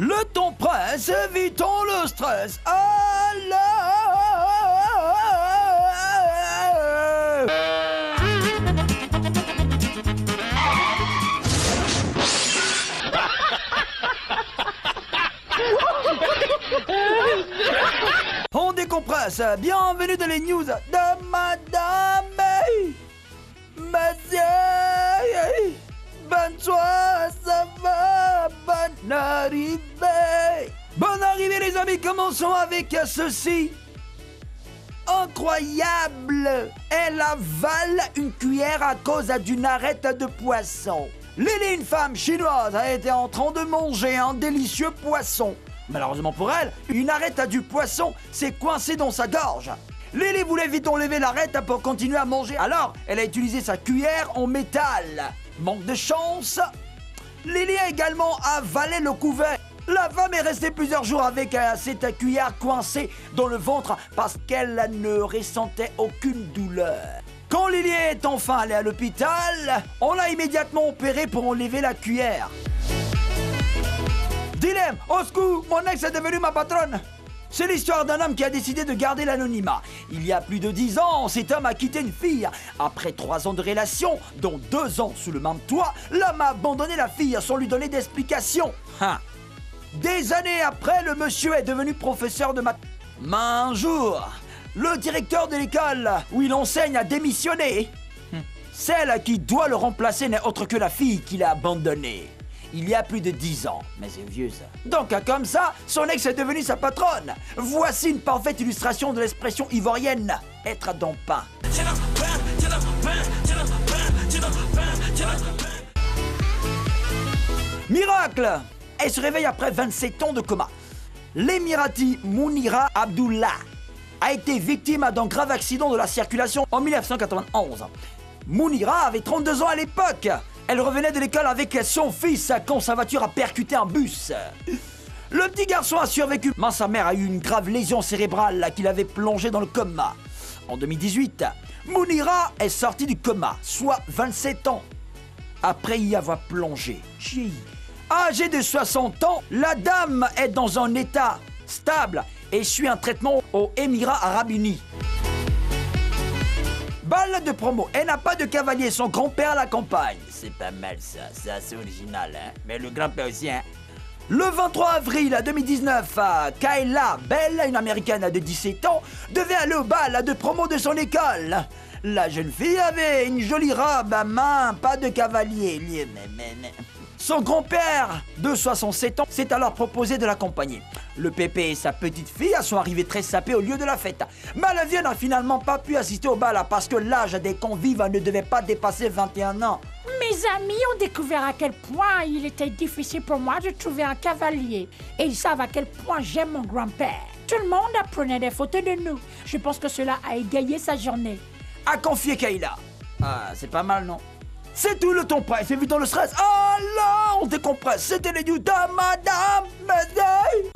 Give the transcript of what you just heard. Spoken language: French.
Le ton presse, évitons le stress. On décompresse. Bienvenue dans les news de Madame Monsieur. Bonne soirée, ça va. Bonne arrivée. Bonne arrivée les amis. Commençons avec ceci. Incroyable. Elle avale une cuillère à cause d'une arête de poisson. Lily, une femme chinoise, a été en train de manger un délicieux poisson. Malheureusement pour elle, une arête du poisson s'est coincée dans sa gorge. Lily voulait vite enlever l'arête pour continuer à manger. Alors, elle a utilisé sa cuillère en métal. Manque de chance. Lily a également avalé le couvert. La femme est restée plusieurs jours avec cette cuillère coincée dans le ventre parce qu'elle ne ressentait aucune douleur. Quand Lily est enfin allée à l'hôpital, on l'a immédiatement opérée pour enlever la cuillère. Dilemme, au secours, mon ex est devenu ma patronne. C'est l'histoire d'un homme qui a décidé de garder l'anonymat. Il y a plus de 10 ans, cet homme a quitté une fille. Après 3 ans de relation, dont 2 ans sous le même toit, l'homme a abandonné la fille sans lui donner d'explication. Des années après, le monsieur est devenu professeur de maths. Mais un jour, le directeur de l'école où il enseigne a démissionné. Celle qui doit le remplacer n'est autre que la fille qu'il a abandonnée. Il y a plus de 10 ans, mais c'est vieux ça. Donc comme ça, son ex est devenu sa patronne. Voici une parfaite illustration de l'expression ivoirienne, être dans pain. Miracle! Elle se réveille après 27 ans de coma. L'émirati Mounira Abdullah a été victime d'un grave accident de la circulation en 1991. Mounira avait 32 ans à l'époque. Elle revenait de l'école avec son fils quand sa voiture a percuté un bus. Le petit garçon a survécu, mais sa mère a eu une grave lésion cérébrale qui l'avait plongé dans le coma. En 2018, Mounira est sortie du coma, soit 27 ans, après y avoir plongé. Âgée de 60 ans, la dame est dans un état stable et suit un traitement aux Émirats Arabes Unis. Balle de promo, elle n'a pas de cavalier, son grand-père l'accompagne. C'est pas mal ça, c'est assez original, hein. Mais le grand-père aussi, hein. Le 23 avril 2019, Kayla Bell, une américaine de 17 ans, devait aller au bal de promo de son école. La jeune fille avait une jolie robe à main, pas de cavalier. Son grand-père, de 67 ans, s'est alors proposé de l'accompagner. Le pépé et sa petite fille sont arrivés très sapés au lieu de la fête. Mais la vieille n'a finalement pas pu assister au bal parce que l'âge des convives ne devait pas dépasser 21 ans. Mes amis ont découvert à quel point il était difficile pour moi de trouver un cavalier. Et ils savent à quel point j'aime mon grand-père. Tout le monde prenait des photos de nous. Je pense que cela a égayé sa journée. A confier Kayla. Ah, c'est pas mal, non? C'est tout le ton presse, évitons le stress. Alors, on décompresse. C'était les news de Madame Médée.